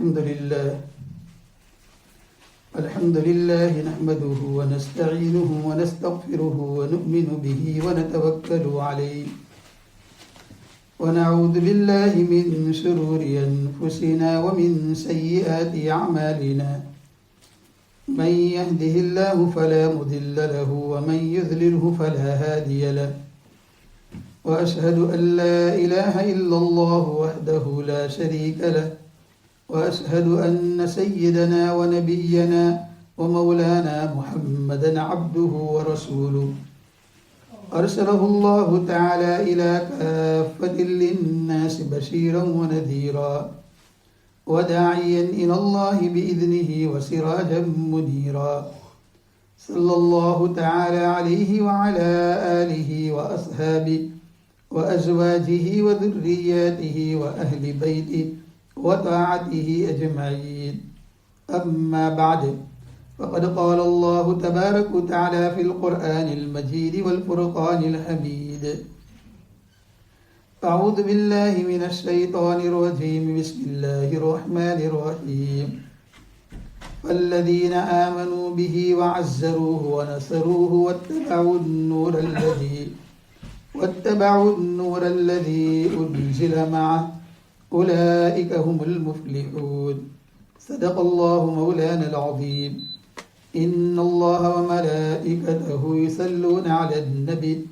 الحمد لله نحمده ونستعينه ونستغفره ونؤمن به ونتوكل عليه ونعوذ بالله من شرور أنفسنا ومن سيئات أعمالنا من يهده الله فلا مضل له ومن يضلله فلا هادي له وأشهد أن لا إله إلا الله وحده لا شريك له وأشهد أن سيدنا ونبينا ومولانا محمدا عبده ورسوله أرسله الله تعالى إلى كافة للناس بشيرا ونذيرا وداعيا إلى الله بإذنه وسراجا منيرا صلى الله تعالى عليه وعلى آله وأصحابه وأزواجه وذرياته وأهل بيته وطاعته أجمعين أما بعد فقد قال الله تبارك وتعالى في القرآن المجيد والفرقان الحميد أعوذ بالله من الشيطان الرجيم بسم الله الرحمن الرحيم والذين آمنوا به وعزروه ونصروه واتبعوا النور الذي أنزل معه أولئك هم المفلحون صدق الله مولانا العظيم إن الله وملائكته يصلون على النبي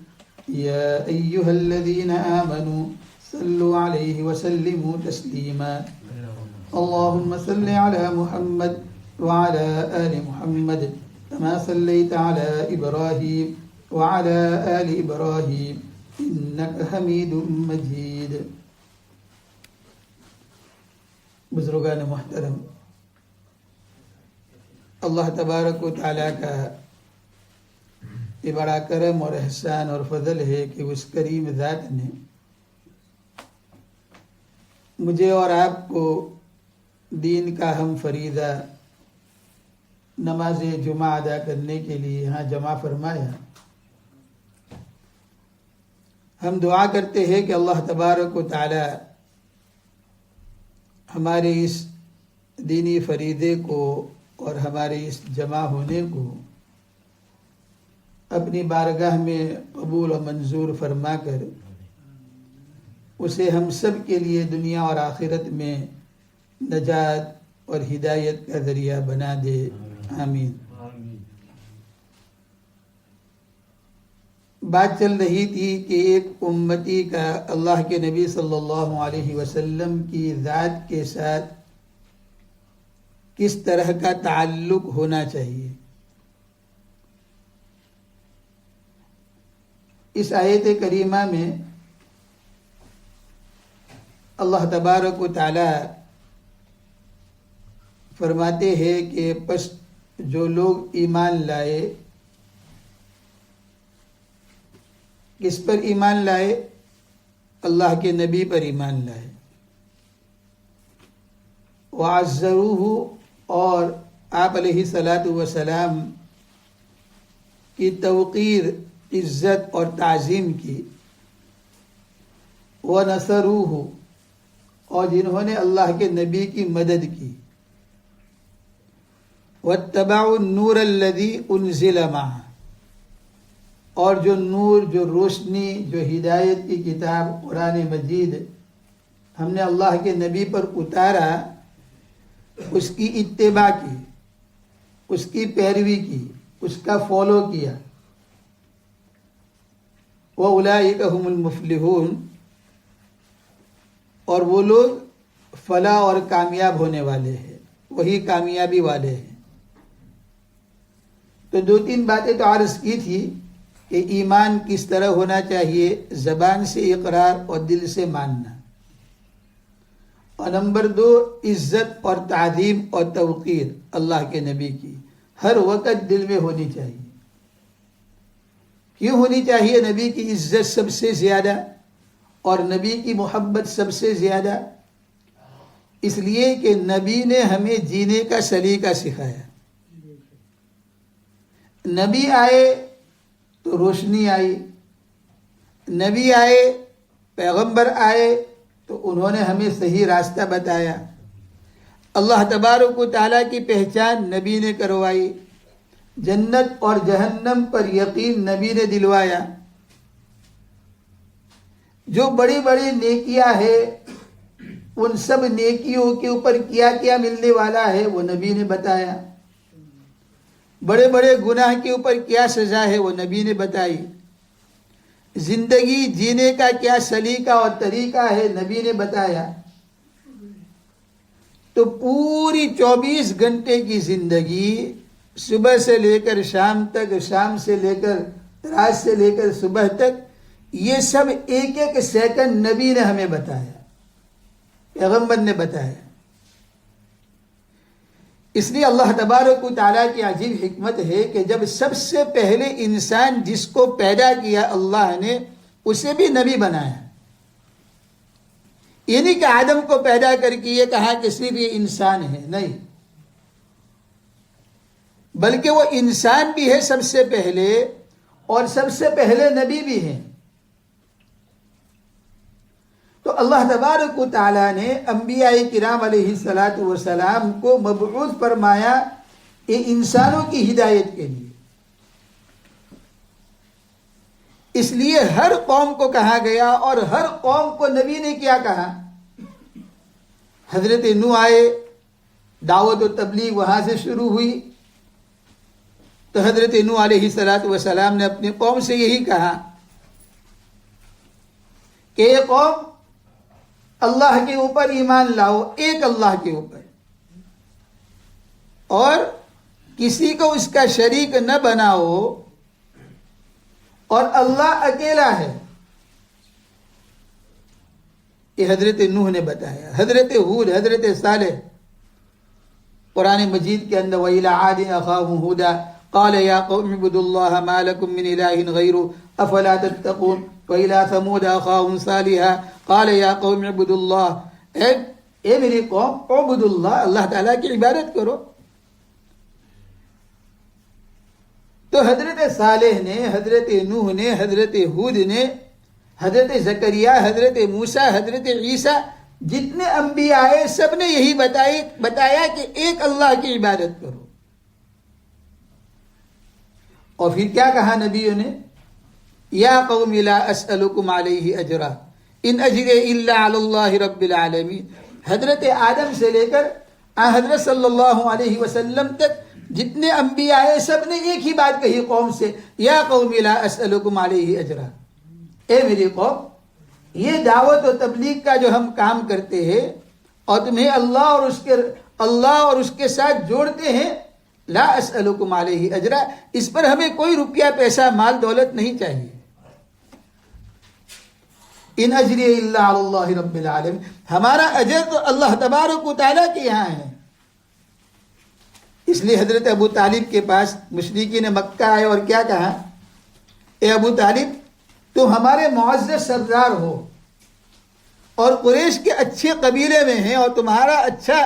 يا أيها الذين آمنوا صلوا عليه وسلموا تسليما اللهم صل على محمد وعلى آل محمد كما صليت على إبراهيم وعلى آل إبراهيم إنك حميد مجيد. بزرگان محترم، اللہ تبارک و تعالیٰ کا یہ بڑا کرم اور احسان اور فضل ہے کہ اس کریم ذات نے مجھے اور آپ کو دین کا ہم فریضہ نماز جمعہ ادا کرنے کے لیے یہاں جمع فرمایا. ہم دعا کرتے ہیں کہ اللہ تبارک و تعالیٰ ہمارے اس دینی فریضے کو اور ہمارے اس جمع ہونے کو اپنی بارگاہ میں قبول و منظور فرما کر اسے ہم سب کے لیے دنیا اور آخرت میں نجات اور ہدایت کا ذریعہ بنا دے. آمین. بات چل رہی تھی کہ ایک امتی کا اللہ کے نبی صلی اللہ علیہ وسلم کی ذات کے ساتھ کس طرح کا تعلق ہونا چاہیے. اس آیت کریمہ میں اللہ تبارک و تعالی فرماتے ہیں کہ پس جو لوگ ایمان لائے، کس پر ایمان لائے؟ اللہ کے نبی پر ایمان لائے. وعزروہ، اور آپ علیہ الصلاۃ والسلام کی توقیر، عزت اور تعظیم کی. ونصروہ، اور جنہوں نے اللہ کے نبی کی مدد کی. واتبعوا النور الذی انزل معہ، اور جو نور، جو روشنی، جو ہدایت کی کتاب قرآن مجید ہم نے اللہ کے نبی پر اتارا، اس کی اتباع کی، اس کی پیروی کی، اس کا فالو کیا. وَأُولَئِكَ هُمُ الْمُفْلِحُونَ، اور وہ لوگ فلاح اور کامیاب ہونے والے ہیں، وہی کامیابی والے ہیں. تو دو تین باتیں تو عرض کی تھی کہ ایمان کس طرح ہونا چاہیے، زبان سے اقرار اور دل سے ماننا. اور نمبر 2، عزت اور تعظیم اور توقیر اللہ کے نبی کی ہر وقت دل میں ہونی چاہیے. کیوں ہونی چاہیے؟ نبی کی عزت سب سے زیادہ اور نبی کی محبت سب سے زیادہ، اس لیے کہ نبی نے ہمیں جینے کا سلیقہ سکھایا. نبی آئے تو روشنی آئی، نبی آئے، پیغمبر آئے تو انہوں نے ہمیں صحیح راستہ بتایا. اللہ تبارک و تعالیٰ کی پہچان نبی نے کروائی، جنت اور جہنم پر یقین نبی نے دلوایا، جو بڑی بڑی نیکیاں ہیں ان سب نیکیوں کے اوپر کیا کیا ملنے والا ہے وہ نبی نے بتایا، بڑے بڑے گناہ کے اوپر کیا سزا ہے وہ نبی نے بتائی، زندگی جینے کا کیا سلیقہ اور طریقہ ہے نبی نے بتایا۔ تو پوری 24 گھنٹے کی زندگی، صبح سے لے کر شام تک، شام سے لے کر رات سے لے کر صبح تک، یہ سب ایک ایک سیکنڈ نبی نے ہمیں بتایا، پیغمبر نے بتایا۔ اس لیے اللہ تبارک و تعالیٰ کی عجیب حکمت ہے کہ جب سب سے پہلے انسان جس کو پیدا کیا اللہ نے، اسے بھی نبی بنایا۔ یہ نہیں کہ آدم کو پیدا کر کے یہ کہا کہ صرف یہ انسان ہے، نہیں، بلکہ وہ انسان بھی ہے سب سے پہلے، اور سب سے پہلے نبی بھی ہے۔ تو اللہ تبارک و تعالیٰ نے انبیاء کرام علیہ السلام کو مبعوث فرمایا یہ انسانوں کی ہدایت کے لیے۔ اس لیے ہر قوم کو کہا گیا، اور ہر قوم کو نبی نے کیا کہا؟ حضرت نوح آئے، دعوت و تبلیغ وہاں سے شروع ہوئی، تو حضرت نوح علیہ السلام نے اپنی قوم سے یہی کہا کہ یہ قوم اللہ کے اوپر ایمان لاؤ، ایک اللہ کے اوپر، اور کسی کو اس کا شریک نہ بناؤ، اور اللہ اکیلا ہے۔ یہ حضرت نوح نے بتایا۔ حضرت ہود، حضرت صالح، قرآن مجید کے اندر وَإِلَىٰ عَادٍ أَخَاهُمْ هُودًا قَالَ يَا قَوْمِ اعْبُدُوا اللَّهَ مَا لَكُم مِّنْ إِلَٰهٍ غَيْرُهُ أَفَلَا تَتَّقُونَ وَإِلَىٰ ثَمُودَ أَخَاهُمْ صَالِحًا قَالَ يَا قَوْمِ اعْبُدُوا اللَّهَ، اے میری قوم، اعبدوا اللہ، اللہ تعالیٰ کی عبادت کرو۔ تو حضرت صالح نے، حضرت نوح نے، حضرت ہود نے، حضرت زکریا، حضرت موسیٰ، حضرت عیسیٰ، جتنے انبیاء آئے سب نے یہی بتایا کہ ایک اللہ کی عبادت کرو۔ اور پھر کیا کہا نبیوں نے؟ یا قوم لا اسألکم علیہ اجرا ان اجری الا علی اللہ رب العالمین۔ حضرت آدم سے لے کر حضرت صلی اللہ علیہ وسلم تک جتنے انبیاء آئے سب نے ایک ہی بات کہی قوم سے، یا قوم لا اسألکم علیہ اجرا، اے میری قوم، یہ دعوت و تبلیغ کا جو ہم کام کرتے ہیں اور تمہیں اللہ اور اس کے ساتھ جوڑتے ہیں، لا اسألکم علیہ اجرا، اس پر ہمیں کوئی روپیہ پیسہ مال دولت نہیں چاہیے۔ ان اجری الا علی اللہ رب العالمین، ہمارا اجر تو اللہ تبارک و تعالیٰ کے یہاں ہے۔ اس لیے حضرت ابو طالب کے پاس مشرکین مکہ آئے اور کیا کہا؟ اے ابو طالب، تم ہمارے معزز سردار ہو اور قریش کے اچھے قبیلے میں ہیں، اور تمہارا اچھا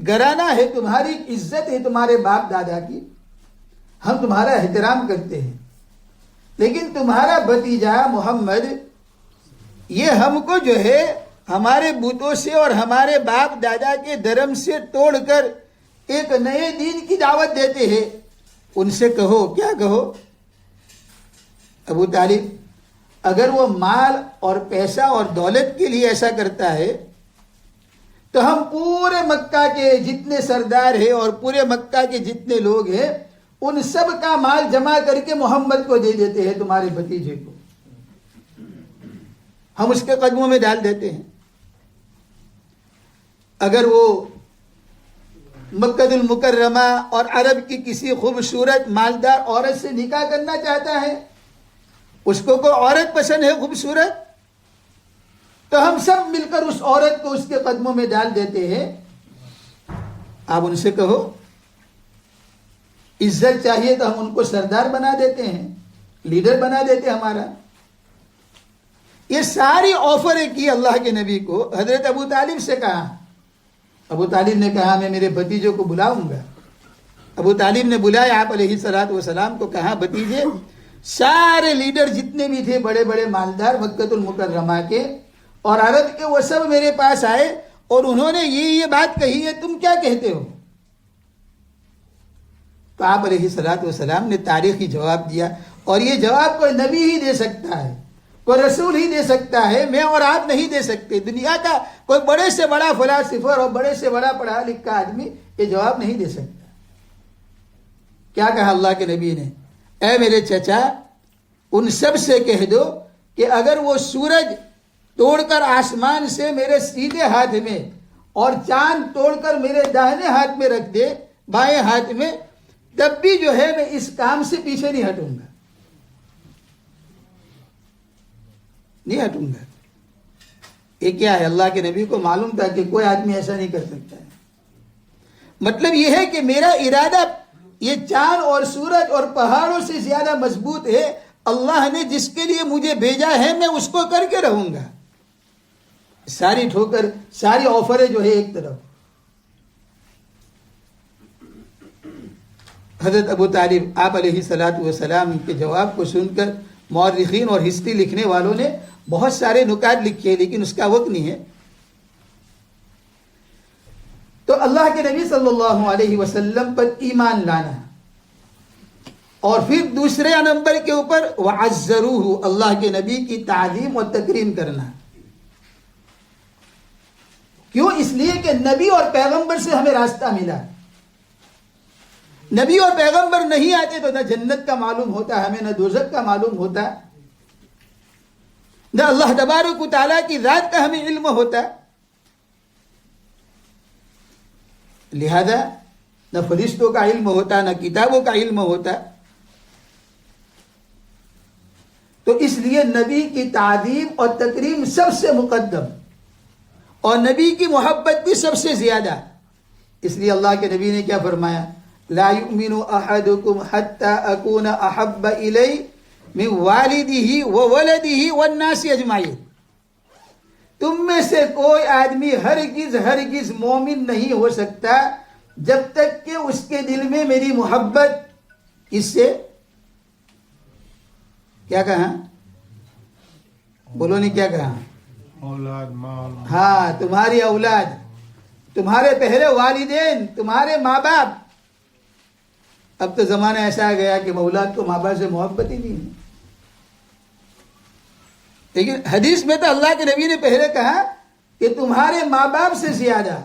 گھرانہ ہے، تمہاری عزت ہے تمہارے باپ دادا کی، ہم تمہارا احترام کرتے ہیں، لیکن تمہارا بھتیجا محمد یہ ہم کو جو ہے ہمارے بتوں سے اور ہمارے باپ دادا کے دھرم سے توڑ کر ایک نئے دین کی دعوت دیتے ہیں، ان سے کہو۔ کیا کہو؟ ابو طالب، اگر وہ مال اور پیسہ اور دولت کے لیے ایسا کرتا ہے تو ہم پورے مکہ کے جتنے سردار ہیں اور پورے مکہ کے جتنے لوگ ہیں ان سب کا مال جمع کر کے محمد کو دے دیتے ہیں، تمہارے بھتیجے کو، ہم اس کے قدموں میں ڈال دیتے ہیں۔ اگر وہ مکہ المکرمہ اور عرب کی کسی خوبصورت مالدار عورت سے نکاح کرنا چاہتا ہے، اس کو کوئی عورت پسند ہے خوبصورت، تو ہم سب مل کر اس عورت کو اس کے قدموں میں ڈال دیتے ہیں۔ آپ ان سے کہو، عزت چاہیے تو ہم ان کو سردار بنا دیتے ہیں، لیڈر بنا دیتے ہیں ہمارا۔ یہ ساری آفر کی اللہ کے نبی کو۔ حضرت ابو طالب سے کہا، ابو طالب نے کہا میں میرے بھتیجوں کو بلاؤں گا۔ ابو طالب نے بلایا آپ علیہ السلام کو، کہا بھتیجے، سارے لیڈر جتنے بھی تھے بڑے بڑے مالدار مکہ المکرمہ کے اور عرب کے، وہ سب میرے پاس آئے اور انہوں نے یہ بات کہی ہے، تم کیا کہتے ہو؟ تو آپ علیہ الصلوۃ والسلام نے تاریخی جواب دیا، اور یہ جواب کوئی نبی ہی دے سکتا ہے، کوئی رسول ہی دے سکتا ہے، میں اور آپ نہیں دے سکتے۔ دنیا کا کوئی بڑے سے بڑا فلاسفر اور بڑے سے بڑا پڑھا لکھا آدمی یہ جواب نہیں دے سکتا۔ کیا کہا اللہ کے نبی نے؟ اے میرے چچا، ان سب سے کہہ دو کہ اگر وہ سورج توڑ کر آسمان سے میرے سیدھے ہاتھ میں اور چاند توڑ کر میرے داہنے ہاتھ میں رکھ دے، بائیں ہاتھ میں، تب بھی جو ہے میں اس کام سے پیچھے نہیں ہٹوں گا، نہیں ہٹوں گا۔ یہ کیا ہے؟ اللہ کے نبی کو معلوم تھا کہ کوئی آدمی ایسا نہیں کر سکتا ہے۔ مطلب یہ ہے کہ میرا ارادہ یہ چاند اور سورج اور پہاڑوں سے زیادہ مضبوط ہے۔ اللہ نے جس کے لیے مجھے بھیجا ہے میں اس کو کر کے رہوں گا۔ ساری ٹھوکر، ساری آفریں جو ہے ایک طرف۔ حضرت ابو طالب آپ علیہ الصلوۃ والسلام کے جواب کو سن کر مورخین اور ہسٹری لکھنے والوں نے بہت سارے نکات لکھے، لیکن اس کا وقت نہیں ہے۔ تو اللہ کے نبی صلی اللہ علیہ وسلم پر ایمان لانا، اور پھر دوسرے نمبر کے اوپر وعزروہ، اللہ کے نبی کی تعظیم اور تکریم کرنا۔ کیوں؟ اس لیے کہ نبی اور پیغمبر سے ہمیں راستہ ملا۔ نبی اور پیغمبر نہیں آتے تو نہ جنت کا معلوم ہوتا ہمیں، نہ دوزخ کا معلوم ہوتا، نہ اللہ تبارک و تعالیٰ کی ذات کا ہمیں علم ہوتا۔ لہذا نہ فرشتوں کا علم ہوتا، نہ کتابوں کا علم ہوتا۔ تو اس لیے نبی کی تعظیم اور تکریم سب سے مقدم، اور نبی کی محبت بھی سب سے زیادہ۔ اس لیے اللہ کے نبی نے کیا فرمایا؟ لا يؤمن احدكم حتى اكون احب اليه من والده وولده والناس اجمعين۔ تم میں سے کوئی آدمی ہرگز مومن نہیں ہو سکتا جب تک کہ اس کے دل میں میری محبت، اس سے کیا کہا؟ بولو نہیں کیا کہا؟ اولاد، مال۔ ہاں، تمہاری اولاد، تمہارے پہلے والدین، تمہارے ماں باپ۔ اب تو زمانہ ایسا آ گیا کہ اولاد کو ماں باپ سے محبت ہی نہیں ہے۔ لیکن حدیث میں تو اللہ کے نبی نے پہلے کہا کہ تمہارے ماں باپ سے زیادہ،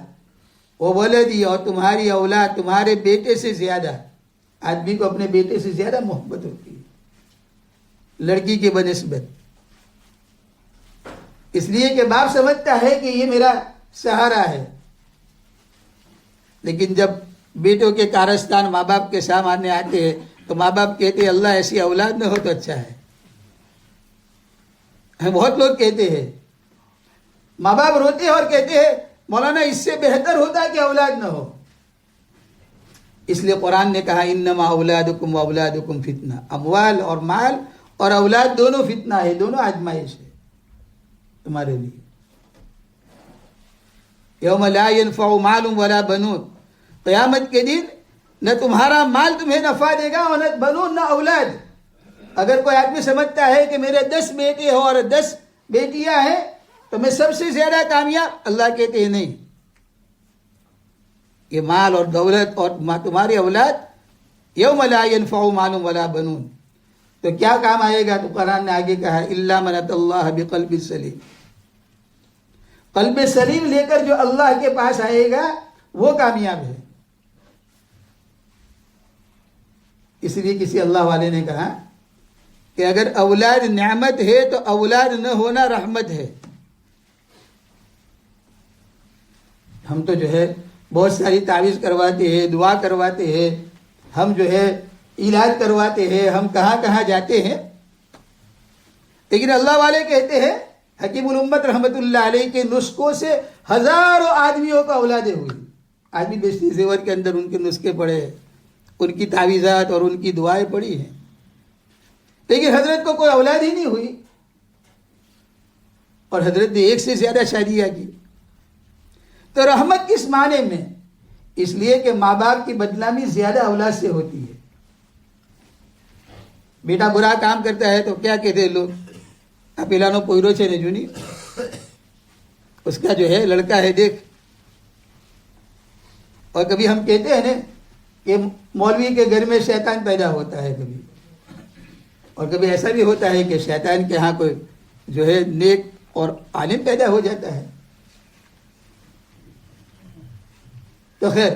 وہ ولدی، اور تمہاری اولاد، تمہارے بیٹے سے زیادہ۔ آدمی کو اپنے بیٹے سے زیادہ محبت ہوتی ہے لڑکی کے بنسبت، اس لیے کہ باپ سمجھتا ہے کہ یہ میرا سہارا ہے۔ لیکن جب بیٹوں کے کارستان ماں باپ کے سامنے آتے ہیں تو ماں باپ کہتے ہیں اللہ ایسی اولاد نہ ہو تو اچھا ہے۔ بہت لوگ کہتے ہیں، ماں باپ روتے ہیں اور کہتے ہیں مولانا اس سے بہتر ہوتا کہ اولاد نہ ہو۔ اس لیے قرآن نے کہا انما اولادکم واولادکم فتنہ، اموال اور مال اور اولاد دونوں فتنہ ہے، دونوں آزمائش ہے تمہارے لیے۔ یوم لا ينفع مال ولا بنون، قیامت کے دن نہ تمہارا مال تمہیں نفع دے گا اور نہ بنون، نہ اولاد۔ اگر کوئی آدمی سمجھتا ہے کہ میرے 10 بیٹے ہو اور 10 بیٹیاں ہیں تو میں سب سے زیادہ کامیاب، اللہ کہتے ہیں نہیں، یہ مال اور دولت اور تمہاری اولاد یوم لا ينفع مال ولا بنون، تو کیا کام آئے گا؟ تو قرآن نے آگے کہا الا من اتى اللہ بقلب سلیم، قلب سلیم لے کر جو اللہ کے پاس آئے گا وہ کامیاب ہے۔ اس لیے کسی اللہ والے نے کہا کہ اگر اولاد نعمت ہے تو اولاد نہ ہونا رحمت ہے۔ ہم تو جو ہے بہت ساری تعویذ کرواتے ہیں، دعا کرواتے ہیں، ہم جو ہے علاج کرواتے ہیں، ہم کہاں کہاں جاتے ہیں، لیکن اللہ والے کہتے ہیں حکیم الامت رحمت اللہ علیہ کے نسخوں سے ہزاروں آدمیوں کا اولادیں ہوئی۔ آدمی بیشتی زیور کے اندر ان کے نسخے پڑے ہیں، ان کی تعویذات اور ان کی دعائیں پڑی ہیں، لیکن حضرت کو کوئی اولاد ہی نہیں ہوئی، اور حضرت نے ایک سے زیادہ شادیاں کی۔ تو رحمت کس معنی میں؟ اس لیے کہ ماں باپ کی بدنامی زیادہ اولاد سے ہوتی ہے۔ بیٹا برا کام کرتا ہے تو کیا کہتے ہیں لوگ؟ اپیلانو پوئرو چھے نے جونی، اس کا جو ہے لڑکا ہے دیکھ اور کبھی ہم کہتے ہیں نا کہ مولوی کے گھر میں شیطان پیدا ہوتا ہے کبھی، اور کبھی ایسا بھی ہوتا ہے کہ شیطان کے ہاں کوئی جو ہے نیک اور عالم پیدا ہو جاتا ہے. تو خیر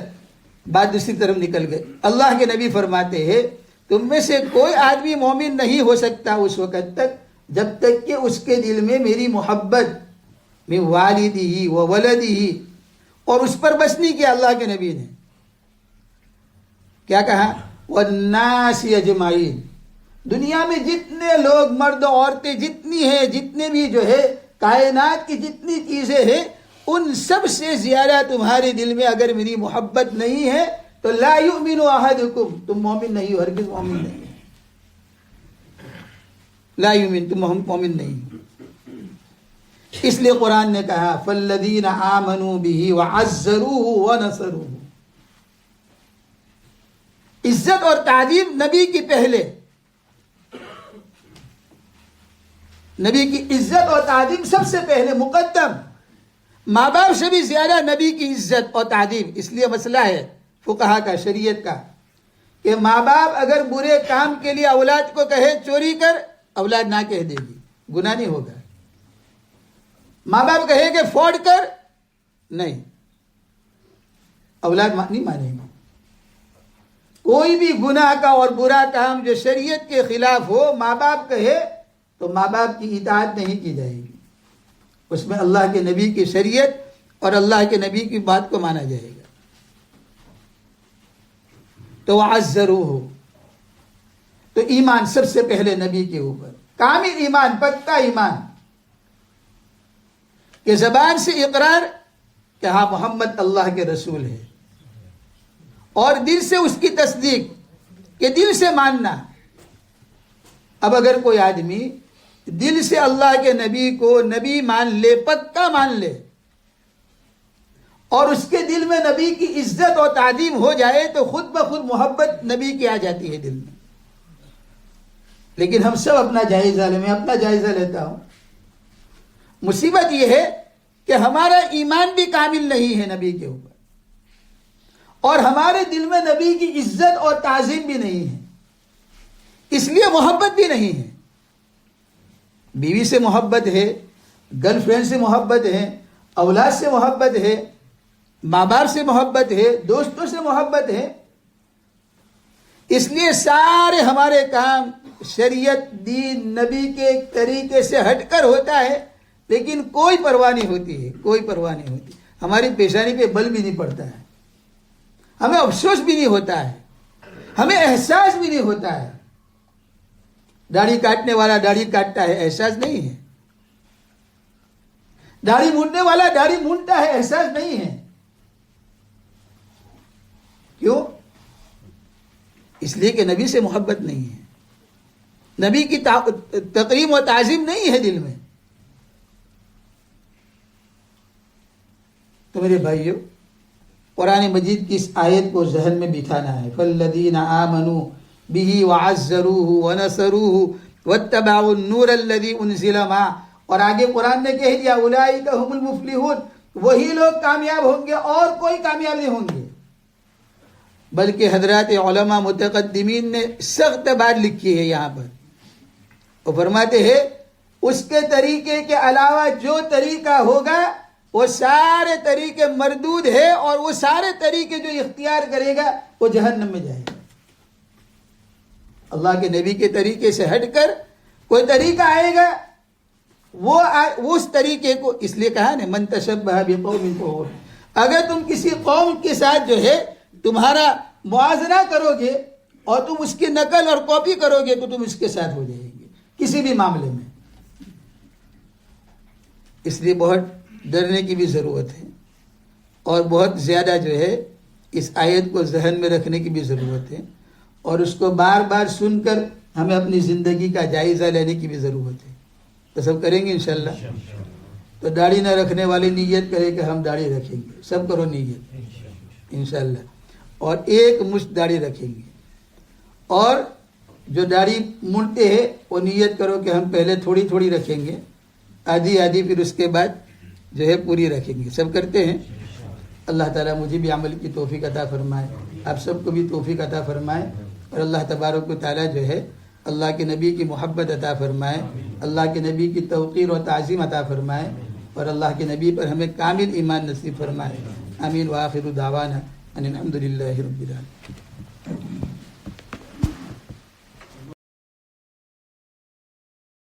بات دوسری طرف نکل گئی. اللہ کے نبی فرماتے ہیں تم میں سے کوئی آدمی مومن نہیں ہو سکتا اس وقت تک جب تک کہ اس کے دل میں میری محبت میں والدی و ولدی، اور اس پر بس نہیں کیا اللہ کے نبی نے کیا کہا، والناس اجمعین، دنیا میں جتنے لوگ مرد و عورتیں جتنی ہیں، جتنے بھی جو ہے کائنات کی جتنی چیزیں ہیں، ان سب سے زیادہ تمہارے دل میں اگر میری محبت نہیں ہے تو لا یؤمن احدکم، تم مومن نہیں ہو، ہرگز مومن نہیں ہو. لا یؤمن، تم مومن نہیں ہو. اس لیے قرآن نے کہا فالذین آمنوا بہ وعزروہ ونصروہ، عزت اور تعظیم نبی کی پہلے، نبی کی عزت اور تعظیم سب سے پہلے مقدم، ماں باپ سے بھی زیادہ نبی کی عزت اور تعظیم. اس لیے مسئلہ ہے فقہا کا، شریعت کا، کہ ماں باپ اگر برے کام کے لیے اولاد کو کہے چوری کر، اولاد نہ کہہ دے گی، گناہ نہیں ہوگا. ماں باپ کہے کہ فراڈ کر، نہیں، اولاد نہیں مانے گی. کوئی بھی گناہ کا اور برا کام جو شریعت کے خلاف ہو، ماں باپ کہے تو ماں باپ کی اطاعت نہیں کی جائے گی، اس میں اللہ کے نبی کی شریعت اور اللہ کے نبی کی بات کو مانا جائے گا. تو وعزروہ، تو ایمان سب سے پہلے نبی کے اوپر، کامل ایمان، پکا ایمان، کہ زبان سے اقرار کہ ہاں محمد اللہ کے رسول ہے، اور دل سے اس کی تصدیق کہ دل سے ماننا. اب اگر کوئی آدمی دل سے اللہ کے نبی کو نبی مان لے، پکا مان لے، اور اس کے دل میں نبی کی عزت اور تعظیم ہو جائے تو خود بخود محبت نبی کی آ جاتی ہے دل میں. لیکن ہم سب اپنا جائزہ لیں، میں اپنا جائزہ لیتا ہوں. مصیبت یہ ہے کہ ہمارا ایمان بھی کامل نہیں ہے نبی کے اوپر، اور ہمارے دل میں نبی کی عزت اور تعظیم بھی نہیں ہے، اس لیے محبت بھی نہیں ہے. بیوی سے محبت ہے، گرل فرینڈ سے محبت ہے، اولاد سے محبت ہے، ماں باپ سے محبت ہے، دوستوں سے محبت ہے. اس لیے سارے ہمارے کام شریعت، دین، نبی کے طریقے سے ہٹ کر ہوتا ہے، لیکن کوئی پرواہ نہیں ہوتی ہے، کوئی پرواہ نہیں ہوتی. ہماری پیشانی پہ بل بھی نہیں پڑتا ہے، ہمیں افسوس بھی نہیں ہوتا ہے، ہمیں احساس بھی نہیں ہوتا ہے. داڑھی کاٹنے والا داڑھی کاٹتا ہے، احساس نہیں ہے. داڑھی مونڈنے والا داڑھی مونڈتا ہے، احساس نہیں ہے. کیوں؟ اس لیے کہ نبی سے محبت نہیں ہے، نبی کی تقریم و تعظیم نہیں ہے دل میں. تو میرے بھائیو، قرآن مجید کی اس آیت کو ذہن میں بٹھانا ہے. فالذین آمنوا بہ وعزروہ ونصروہ واتبعوا النور الذی انزل معہ، اور آگے قرآن نے کہہ دیا اولئک ھم المفلحون، وہی لوگ کامیاب ہوں گے اور کوئی کامیاب نہیں ہوں گے. بلکہ حضرات علماء متقدمین نے سخت بات لکھی ہے یہاں پر، وہ فرماتے ہیں اس کے طریقے کے علاوہ جو طریقہ ہوگا وہ سارے طریقے مردود ہے، اور وہ سارے طریقے جو اختیار کرے گا وہ جہنم میں جائے گا. اللہ کے نبی کے طریقے سے ہٹ کر کوئی طریقہ آئے گا، وہ اس طریقے کو، اس لیے کہا نا من تشبہ بقوم فہو، اگر تم کسی قوم کے ساتھ جو ہے تمہارا موازنہ کرو گے اور تم اس کی نقل اور کاپی کرو گے تو تم اس کے ساتھ ہو جائیں گے کسی بھی معاملے میں. اس لیے بہت ڈرنے کی بھی ضرورت ہے، اور بہت زیادہ جو ہے اس آیت کو ذہن میں رکھنے کی بھی ضرورت ہے، اور اس کو بار بار سن کر ہمیں اپنی زندگی کا جائزہ لینے کی بھی ضرورت ہے. تو سب کریں گے انشاءاللہ. تو داڑھی نہ رکھنے والی نیت کرے کہ ہم داڑھی رکھیں گے، سب کرو نیت انشاءاللہ، اور ایک مشت داڑھی رکھیں گے. اور جو داڑھی مونڈتے ہیں وہ نیت کرو کہ ہم پہلے تھوڑی تھوڑی رکھیں گے، آدھی آدھی، پھر اس کے بعد جو ہے پوری رکھیں گے. سب کرتے ہیں اللہ تعالیٰ مجھے بھی عمل کی توفیق عطا فرمائے، آپ سب کو بھی توفیق عطا فرمائے، اور اللہ تبارک و تعالیٰ جو ہے اللہ کے نبی کی محبت عطا فرمائے، اللہ کے نبی کی توقیر و تعظیم عطا فرمائے، اور اللہ کے نبی پر ہمیں کامل ایمان نصیب فرمائے۔ آمین وآخر دعوانا ان الحمد للہ رب العالمین۔